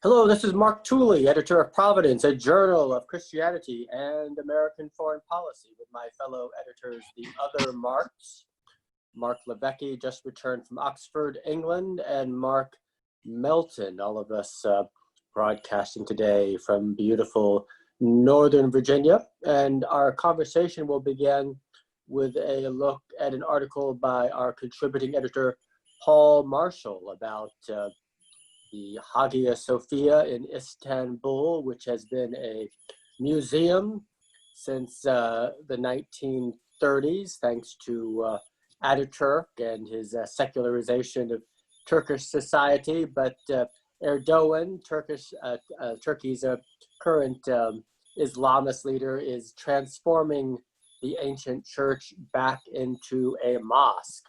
Hello, this is Mark Tooley, editor of Providence, a journal of Christianity and American foreign policy, with my fellow editors, the other Marks. Mark LiVecche just returned from Oxford, England, and Mark Melton, all of us broadcasting today from beautiful Northern Virginia. And our conversation will begin with a look at an article by our contributing editor, Paul Marshall, about the Hagia Sophia in Istanbul, which has been a museum since the 1930s, thanks to Ataturk and his secularization of Turkish society. But Erdogan, Turkey's current Islamist leader, is transforming the ancient church back into a mosque,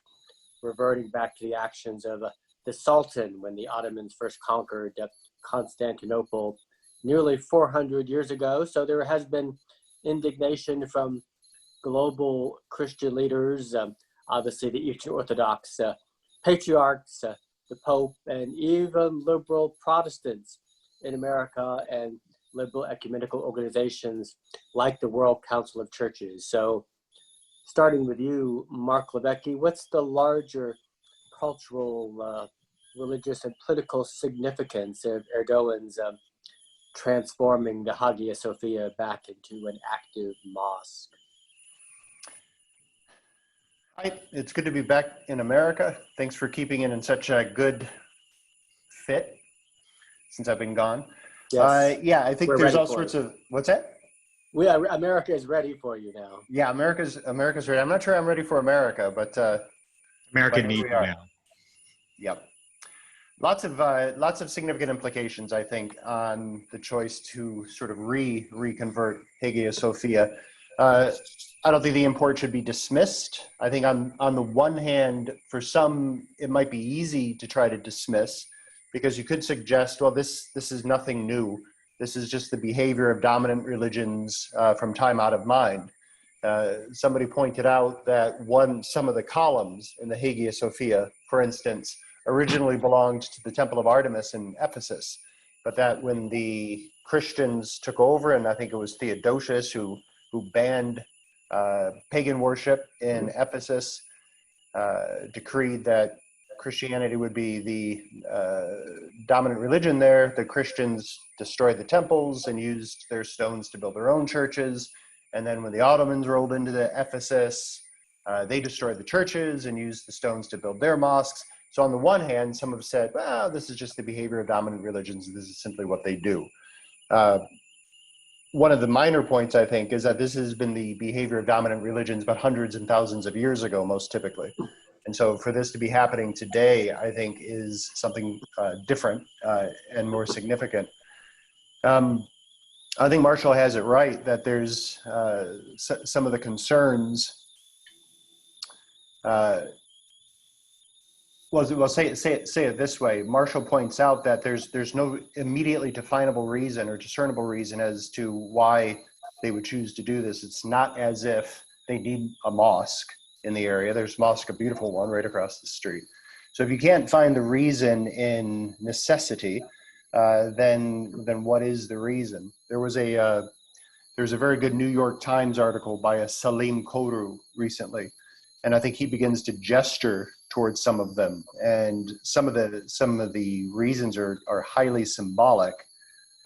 reverting back to the actions of the Sultan when the Ottomans first conquered Constantinople nearly 400 years ago. So there has been indignation from global Christian leaders, obviously the Eastern Orthodox patriarchs, the Pope, and even liberal Protestants in America and liberal ecumenical organizations like the World Council of Churches. So starting with you, Mark LiVecche, what's the larger cultural, religious, and political significance of Erdogan's transforming the Hagia Sophia back into an active mosque? Hi, it's good to be back in America. Thanks for keeping it in such a good fit since I've been gone. Yes. Yeah, I think there's all sorts of, what's that? America is ready for you now. Yeah, America's ready. I'm not sure I'm ready for America, but America needs you now. Yep. Lots of significant implications, I think, on the choice to sort of reconvert Hagia Sophia. I don't think the import should be dismissed. I think on the one hand, for some, it might be easy to try to dismiss, because you could suggest, well, this is nothing new. This is just the behavior of dominant religions from time out of mind. Somebody pointed out that some of the columns in the Hagia Sophia, for instance, originally belonged to the Temple of Artemis in Ephesus, but that when the Christians took over, and I think it was Theodosius who banned pagan worship in Ephesus, decreed that Christianity would be the dominant religion there. The Christians destroyed the temples and used their stones to build their own churches. And then when the Ottomans rolled into Ephesus, they destroyed the churches and used the stones to build their mosques. So on the one hand, some have said, well, this is just the behavior of dominant religions. This is simply what they do. One of the minor points, I think, is that this has been the behavior of dominant religions but hundreds and thousands of years ago, most typically. And so for this to be happening today, I think, is something different and more significant. I think Marshall has it right that there's some of the concerns. Well, say it this way. Marshall points out that there's no immediately definable reason or discernible reason as to why they would choose to do this. It's not as if they need a mosque in the area. There's a mosque, a beautiful one, right across the street. So if you can't find the reason in necessity, then what is the reason? There's a very good New York Times article by a Salim Koru recently, and I think he begins to gesture towards some of them, and some of the reasons are highly symbolic,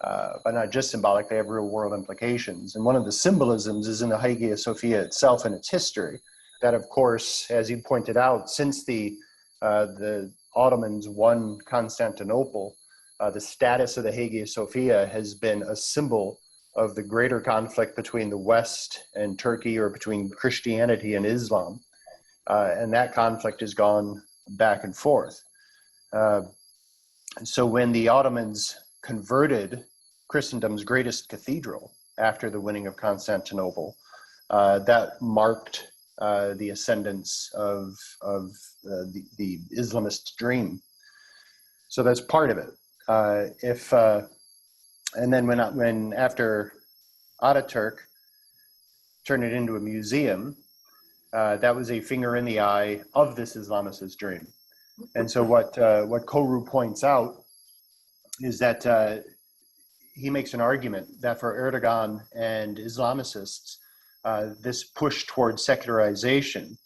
but not just symbolic. They have real world implications. And one of the symbolisms is in the Hagia Sophia itself and its history. That, of course, as you pointed out, since the Ottomans won Constantinople, the status of the Hagia Sophia has been a symbol of the greater conflict between the West and Turkey, or between Christianity and Islam. And that conflict has gone back and forth. So when the Ottomans converted Christendom's greatest cathedral after the winning of Constantinople, that marked the ascendance of the Islamist dream. So that's part of it. And then when after Ataturk turned it into a museum, that was a finger in the eye of this Islamicist dream. And so what Koru points out is that he makes an argument that for Erdogan and Islamicists, this push towards secularization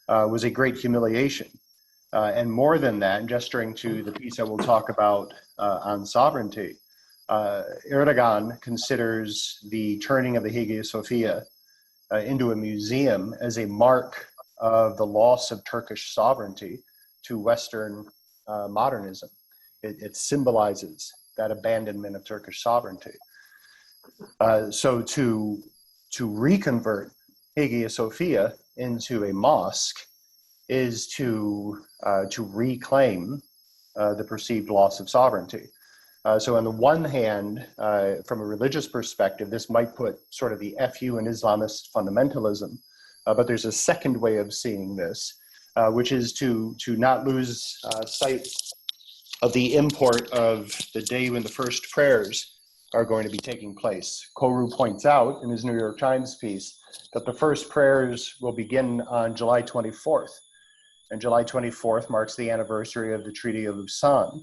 was a great humiliation. And more than that, gesturing to the piece I will talk about on sovereignty, Erdogan considers the turning of the Hagia Sophia into a museum as a mark of the loss of Turkish sovereignty to Western modernism. It symbolizes that abandonment of Turkish sovereignty. So to reconvert Hagia Sophia into a mosque is to reclaim the perceived loss of sovereignty. So on the one hand, from a religious perspective, this might put sort of the FU in Islamist fundamentalism, but there's a second way of seeing this, which is to not lose sight of the import of the day when the first prayers are going to be taking place. Koru points out in his New York Times piece that the first prayers will begin on July 24th. And July 24th marks the anniversary of the Treaty of Lausanne,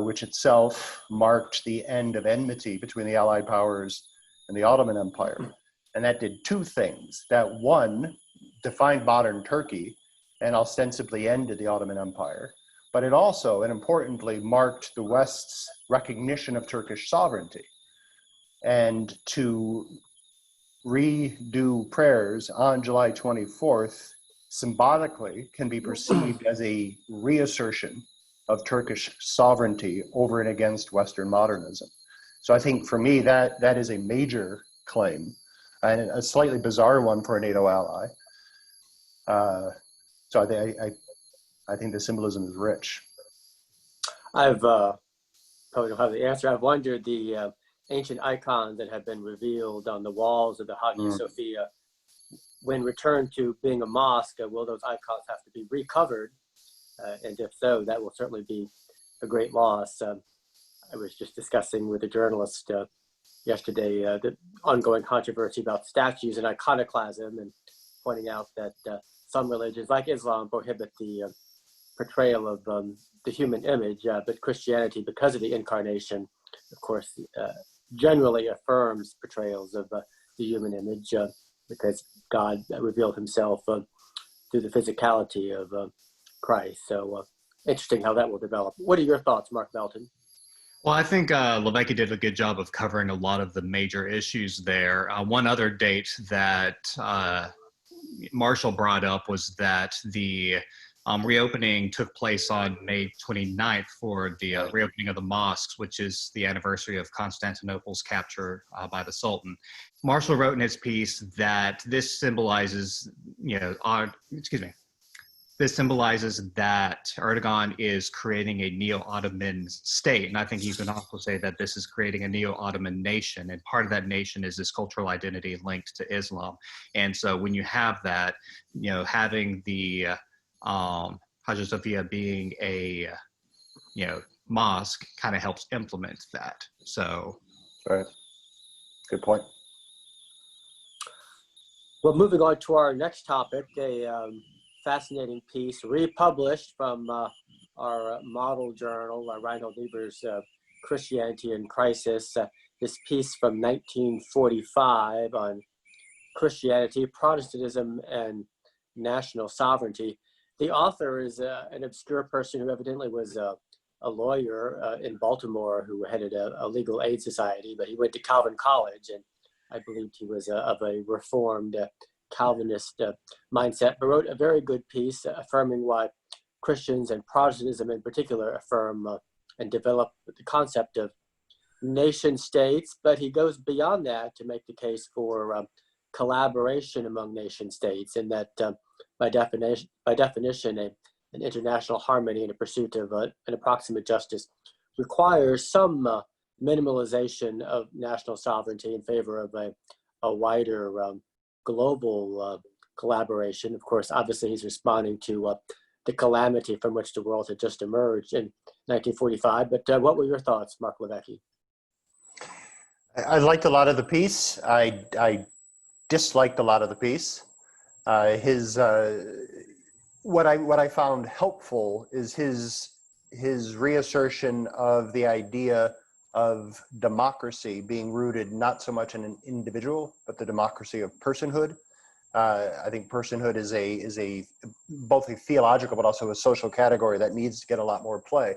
which itself marked the end of enmity between the Allied powers and the Ottoman Empire. And that did two things. That one, defined modern Turkey and ostensibly ended the Ottoman Empire. But it also, and importantly, marked the West's recognition of Turkish sovereignty. And to redo prayers on July 24th symbolically can be perceived as a reassertion of Turkish sovereignty over and against Western modernism. So I think for me, that is a major claim, and a slightly bizarre one for a NATO ally. So I think the symbolism is rich. I've probably don't have the answer. I've wondered the ancient icons that have been revealed on the walls of the Hagia Sophia, when returned to being a mosque, will those icons have to be recovered? And if so, that will certainly be a great loss. I was just discussing with a journalist yesterday the ongoing controversy about statues and iconoclasm, and pointing out that some religions, like Islam, prohibit the portrayal of the human image, but Christianity, because of the incarnation, of course, generally affirms portrayals of the human image, because God revealed himself through the physicality of Christ. So interesting how that will develop. What are your thoughts, Mark Melton? Well, I think LiVecche did a good job of covering a lot of the major issues there. One other date that Marshall brought up was that the reopening took place on May 29th for the reopening of the mosques, which is the anniversary of Constantinople's capture by the Sultan. Marshall wrote in his piece that this symbolizes, this symbolizes that Erdogan is creating a neo-Ottoman state. And I think you can also say that this is creating a neo-Ottoman nation. And part of that nation is this cultural identity linked to Islam. And so when you have that, having the Hagia Sophia being a, mosque kind of helps implement that. So. Right. Good point. Well, moving on to our next topic, a fascinating piece republished from our model journal, Reinhold Niebuhr's Christianity in Crisis. This piece from 1945 on Christianity, Protestantism, and national sovereignty. The author is an obscure person who evidently was a lawyer in Baltimore who headed a legal aid society, but he went to Calvin College, and I believed he was of a reformed Calvinist mindset, but wrote a very good piece affirming why Christians and Protestantism in particular affirm and develop the concept of nation states. But he goes beyond that to make the case for collaboration among nation states, and that by definition, an international harmony and a pursuit of an approximate justice requires some minimalization of national sovereignty in favor of a wider global collaboration. Of course, obviously he's responding to the calamity from which the world had just emerged in 1945. But what were your thoughts, Marc LiVecche? I liked a lot of the piece. I disliked a lot of the piece. What I found helpful is his his reassertion of the idea of democracy being rooted not so much in an individual, but the democracy of personhood. I think personhood is a both a theological but also a social category that needs to get a lot more play.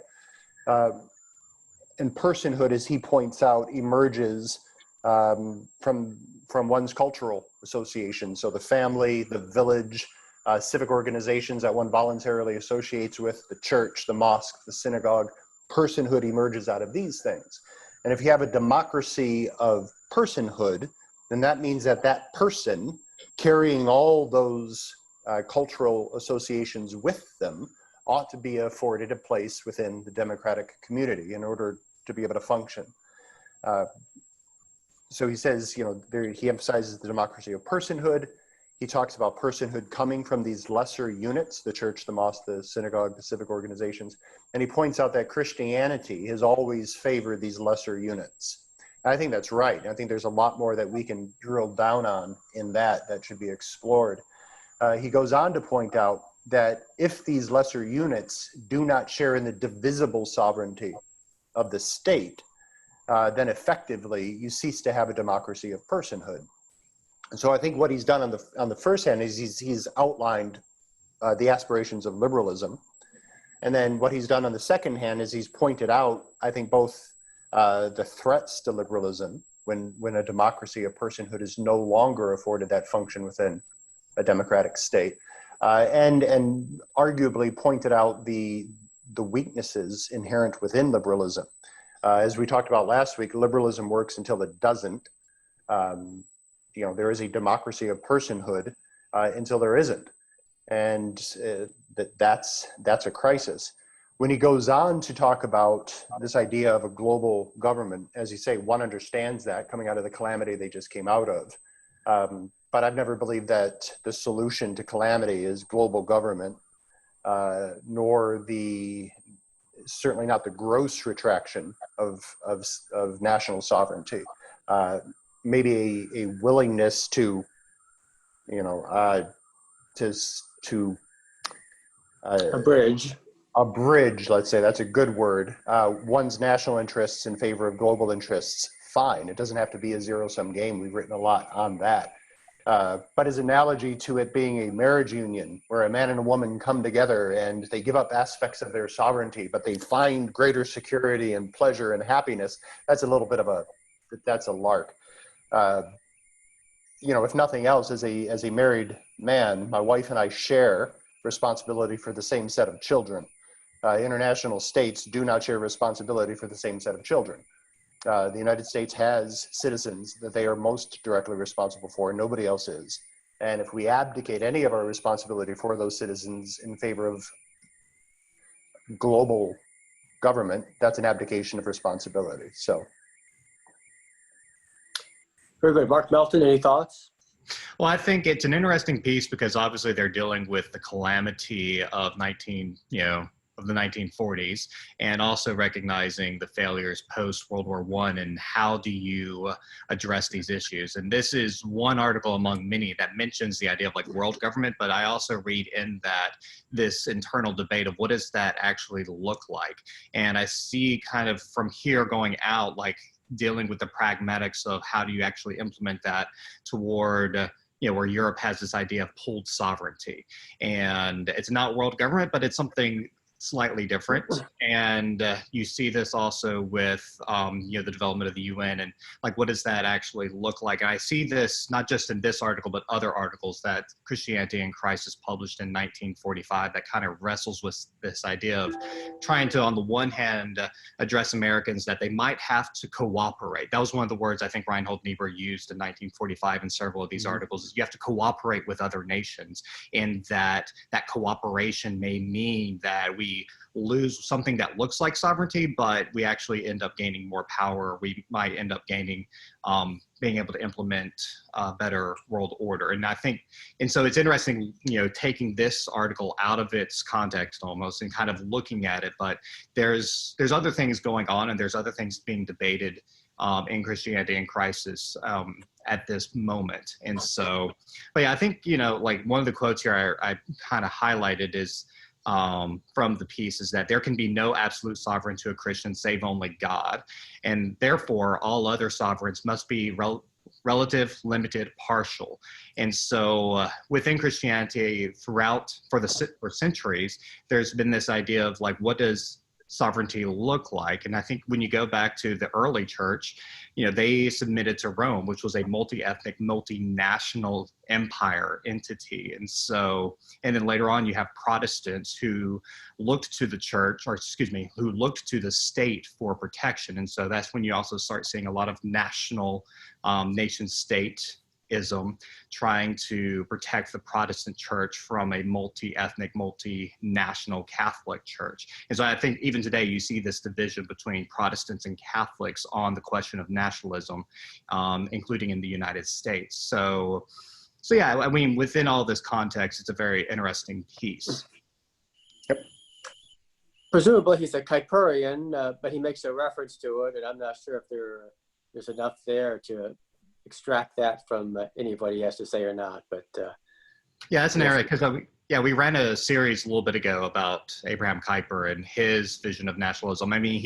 And personhood, as he points out, emerges from one's cultural association. So the family, the village, civic organizations that one voluntarily associates with, the church, the mosque, the synagogue. Personhood emerges out of these things. And if you have a democracy of personhood, then that means that that person carrying all those cultural associations with them ought to be afforded a place within the democratic community in order to be able to function. So he says, you know, he emphasizes the democracy of personhood. He talks about personhood coming from these lesser units, the church, the mosque, the synagogue, the civic organizations. And he points out that Christianity has always favored these lesser units. And I think that's right. I think there's a lot more that we can drill down on in that should be explored. He goes on to point out that if these lesser units do not share in the divisible sovereignty of the state, then effectively you cease to have a democracy of personhood. And so I think what he's done on the first hand is he's outlined the aspirations of liberalism. And then what he's done on the second hand is he's pointed out, I think, both the threats to liberalism when a democracy of personhood is no longer afforded that function within a democratic state, and arguably pointed out the weaknesses inherent within liberalism. As we talked about last week, liberalism works until it doesn't. You know, there is a democracy of personhood until there isn't. And that's a crisis. When he goes on to talk about this idea of a global government, as you say, one understands that coming out of the calamity they just came out of. But I've never believed that the solution to calamity is global government, nor certainly not the gross retraction of national sovereignty. Maybe a willingness to, you know, abridge, let's say, that's a good word, one's national interests in favor of global interests. Fine, it doesn't have to be a zero-sum game. We've written a lot on that. But his analogy to it being a marriage union where a man and a woman come together and they give up aspects of their sovereignty, but they find greater security and pleasure and happiness, that's a little bit of that's a lark. You know, if nothing else, as a married man, my wife and I share responsibility for the same set of children. International states do not share responsibility for the same set of children. The United States has citizens that they are most directly responsible for, nobody else is. And if we abdicate any of our responsibility for those citizens in favor of global government, that's an abdication of responsibility. So. Very good. Mark Melton, any thoughts? Well, I think it's an interesting piece because obviously they're dealing with the calamity of the 1940s, and also recognizing the failures post World War I, and how do you address these issues. And this is one article among many that mentions the idea of like world government, but I also read in that this internal debate of what does that actually look like. And I see kind of from here going out, like dealing with the pragmatics of how do you actually implement that toward where Europe has this idea of pooled sovereignty. And it's not world government, but it's something slightly different. And you see this also with the development of the UN, and like what does that actually look like. And I see this not just in this article but other articles that Christianity in Crisis published in 1945 that kind of wrestles with this idea of trying to, on the one hand, address Americans that they might have to cooperate. That was one of the words I think Reinhold Niebuhr used in 1945 in several of these articles, is you have to cooperate with other nations, and that cooperation may mean that we lose something that looks like sovereignty, but we actually end up gaining more power. We might end up gaining being able to implement a better world order. And I think, and so it's interesting, taking this article out of its context almost and kind of looking at it, but there's other things going on, and there's other things being debated in Christianity in Crisis at this moment. And so, but yeah, I think, like one of the quotes here I kind of highlighted is from the piece is that there can be no absolute sovereign to a Christian save only God, and therefore all other sovereigns must be relative, limited, partial. And so within Christianity for centuries, there's been this idea of like, what does sovereignty look like? And I think when you go back to the early church, they submitted to Rome, which was a multi-ethnic, multinational empire entity. And then later on you have Protestants who looked to the church, who looked to the state for protection. And so that's when you also start seeing a lot of national nation stateism trying to protect the Protestant church from a multi-ethnic, multinational Catholic church. And so I think even today you see this division between Protestants and Catholics on the question of nationalism, including in the United States. So yeah, I mean, within all this context, it's a very interesting piece. Yep. Presumably he's a Kuyperian, but he makes a reference to it, and I'm not sure if there's enough there to extract that from anybody has to say or not. But yeah, that's an area, because we ran a series a little bit ago about Abraham Kuyper and his vision of nationalism. I mean,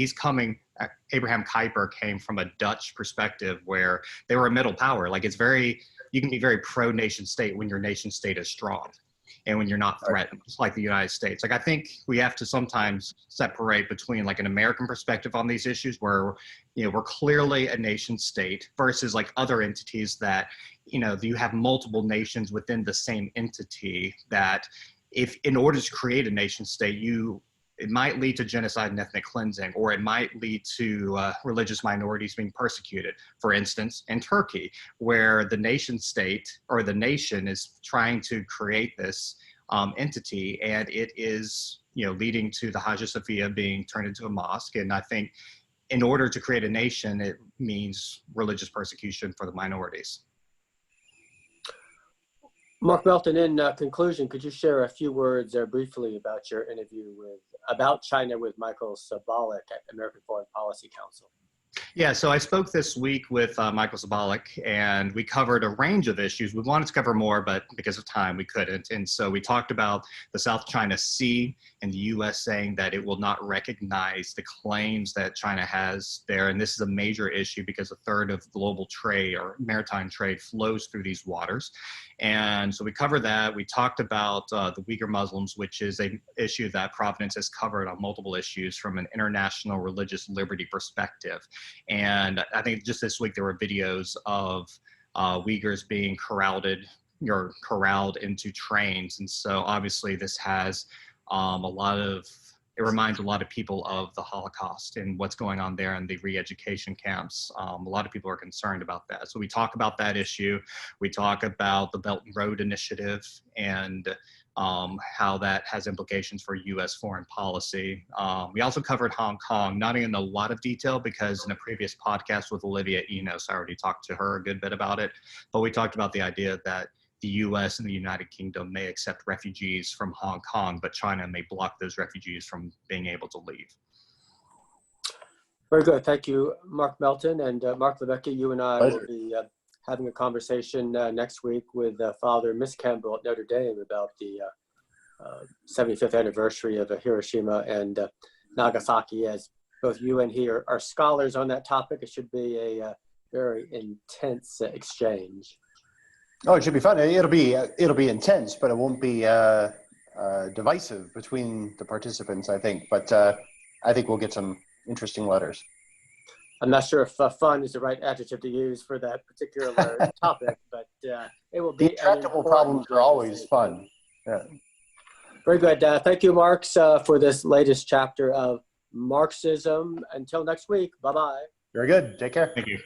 Abraham Kuyper came from a Dutch perspective where they were a middle power. Like you can be very pro nation state when your nation state is strong and when you're not threatened, like the United States. Like, I think we have to sometimes separate between like an American perspective on these issues where, we're clearly a nation state versus like other entities that, you have multiple nations within the same entity that if in order to create a nation state, it might lead to genocide and ethnic cleansing, or it might lead to religious minorities being persecuted. For instance, in Turkey, where the nation state or the nation is trying to create this entity, and it is, leading to the Hagia Sophia being turned into a mosque. And I think in order to create a nation, it means religious persecution for the minorities. Mark Melton, in conclusion, could you share a few words briefly about your interview about China with Michael Sabolic at American Foreign Policy Council? Yeah, so I spoke this week with Michael Sabolic, and we covered a range of issues. We wanted to cover more, but because of time, we couldn't. And so we talked about the South China Sea and the U.S. saying that it will not recognize the claims that China has there. And this is a major issue because a third of global trade or maritime trade flows through these waters. And so we covered that. We talked about the Uyghur Muslims, which is an issue that Providence has covered on multiple issues from an international religious liberty perspective. And I think just this week there were videos of Uyghurs being corralled into trains. And so obviously this has it reminds a lot of people of the Holocaust and what's going on there in the re-education camps. A lot of people are concerned about that. So we talk about that issue. We talk about the Belt and Road Initiative and how that has implications for U.S. foreign policy. We also covered Hong Kong, not in a lot of detail because in a previous podcast with Olivia Enos, I already talked to her a good bit about it. But we talked about the idea that the U.S. and the United Kingdom may accept refugees from Hong Kong, but China may block those refugees from being able to leave. Very good. Thank you, Mark Melton. And Marc LiVecche, you and I will be having a conversation next week with Father Miss Campbell at Notre Dame about the 75th anniversary of Hiroshima and Nagasaki. As both you and he are scholars on that topic, it should be a very intense exchange. Oh, it should be fun. It'll be intense, but it won't be divisive between the participants, I think. But I think we'll get some interesting letters. I'm not sure if fun is the right adjective to use for that particular topic, but it will be. The intractable problems are always fun. Yeah. Very good. Thank you, Marks, for this latest chapter of Marksism. Until next week. Bye-bye. Very good. Take care. Thank you.